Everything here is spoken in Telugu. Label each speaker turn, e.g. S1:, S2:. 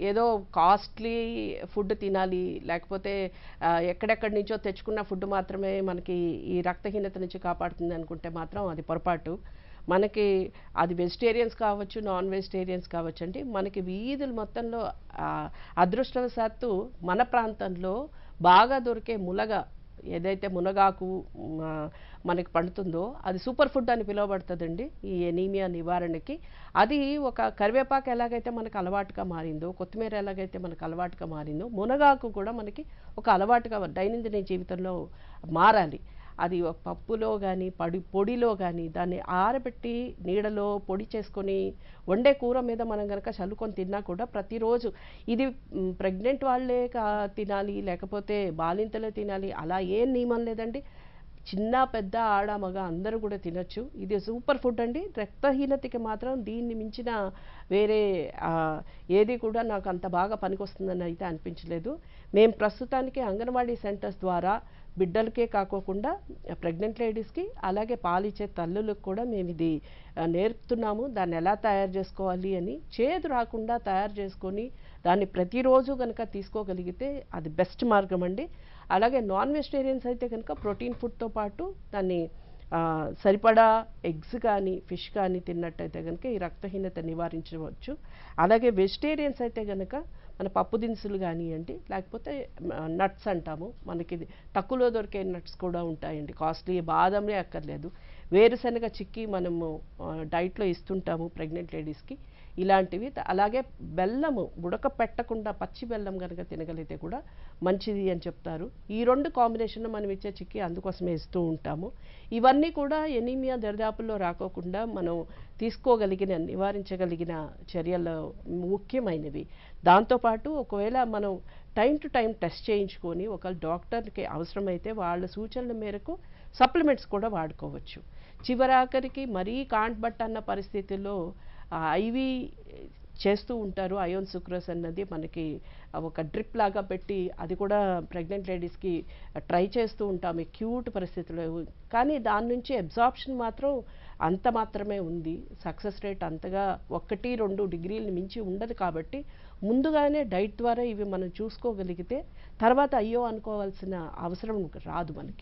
S1: ఏదో కాస్ట్లీ ఫుడ్ తినాలి, లేకపోతే ఎక్కడెక్కడి నుంచో తెచ్చుకున్న ఫుడ్ మాత్రమే మనకి ఈ రక్తహీనత నుంచి కాపాడుతుంది అనుకుంటే మాత్రం అది పొరపాటు. మనకి అది వెజిటేరియన్స్ కావచ్చు, నాన్ వెజిటేరియన్స్ కావచ్చండి. మనకి వీధులు మొత్తంలో అదృష్టవశాత్తు మన ప్రాంతంలో బాగా దొరికే ములగ, ఏదైతే మునగాకు మనకి పండుతుందో అది సూపర్ ఫుడ్ అని పిలువబడుతుందండి ఈ ఎనీమియా నివారణకి. అది ఒక కరివేపాకు ఎలాగైతే మనకు అలవాటుగా మారిందో, కొత్తిమీర ఎలాగైతే మనకు అలవాటుగా మారిందో, మునగాకు కూడా మనకి ఒక అలవాటుగా దైనందిన జీవితంలో మారాలి. అది ఒక పప్పులో కానీ పొడిలో కానీ దాన్ని ఆరబెట్టి నీడలో పొడి చేసుకొని వండే కూర మీద మనం కనుక చల్లుకొని తిన్నా కూడా ప్రతిరోజు ఇది ప్రెగ్నెంట్ వాళ్ళే తినాలి, లేకపోతే బాలింతలే తినాలి అలా ఏం నియమం లేదండి. చిన్న పెద్ద ఆడ మగ అందరూ కూడా తినొచ్చు. ఇది సూపర్ ఫుడ్ అండి. రక్తహీనతకి మాత్రం దీన్ని మించిన వేరే ఏది కూడా నాకు అంత బాగా పనికొస్తుందని అయితే అనిపించలేదు. మేము ప్రస్తుతానికి అంగన్వాడీ సెంటర్స్ ద్వారా బిడ్డలకే కాకోకుండా ప్రెగ్నెంట్ లేడీస్కి, అలాగే పాలిచ్చే తల్లులకు కూడా మేము ఇది నేర్పుతున్నాము. దాన్ని ఎలా తయారు చేసుకోవాలి అని. చేదు రాకుండా తయారు చేసుకొని దాన్ని ప్రతిరోజు కనుక తీసుకోగలిగితే అది బెస్ట్ మార్గం అండి. అలాగే నాన్ వెజిటేరియన్స్ అయితే కనుక ప్రోటీన్ ఫుడ్తో పాటు దాన్ని సరిపడా ఎగ్స్ కానీ ఫిష్ కానీ తిన్నట్టయితే కనుక ఈ రక్తహీనత నివారించవచ్చు. అలాగే వెజిటేరియన్స్ అయితే కనుక మన పప్పు దినుసులు కానివ్వండి, లేకపోతే నట్స్ అంటాము, మనకి తక్కువలో దొరికే నట్స్ కూడా ఉంటాయండి. కాస్ట్లీ బాదంలే అక్కర్లేదు, వేరుశనగ చిక్కి మనము డైట్లో ఇస్తుంటాము ప్రెగ్నెంట్ లేడీస్కి, ఇలాంటివి. అలాగే బెల్లము ఉడకపెట్టకుండా పచ్చి బెల్లం కనుక తినగలిగితే కూడా మంచిది అని చెప్తారు. ఈ రెండు కాంబినేషన్ మనం ఇచ్చే చిక్కి అందుకోసమే ఇస్తూ ఉంటాము. ఇవన్నీ కూడా ఎనీమియా దరిదాపుల్లో రాకోకుండా మనం తీసుకోగలిగిన, నివారించగలిగిన చర్యలు ముఖ్యమైనవి. దాంతోపాటు ఒకవేళ మనం టైం టు టైం టెస్ట్ చేయించుకొని ఒకవేళ డాక్టర్కి అవసరమైతే వాళ్ళ సూచనల మేరకు సప్లిమెంట్స్ కూడా వాడుకోవచ్చు. చివరాఖరికి మరీ కాంట్బట్టన్న పరిస్థితుల్లో ఐవి చేస్తూ ఉంటారు. అయోన్ సుక్రోస్ అన్నది మనకి ఒక డ్రిప్ లాగా పెట్టి అది కూడా ప్రెగ్నెంట్ లేడీస్కి ట్రై చేస్తూ ఉంటాం అక్యూట్ పరిస్థితుల్లో. కానీ దాని నుంచి అబ్జార్ప్షన్ మాత్రం అంత మాత్రమే ఉంది. సక్సెస్ రేట్ అంతగా 1-2 డిగ్రీలను మించి ఉండదు. కాబట్టి ముందుగానే డైట్ ద్వారా ఇవి మనం చూసుకోగలిగితే తర్వాత అయ్యో అనుకోవాల్సిన అవసరం రాదు మనకి.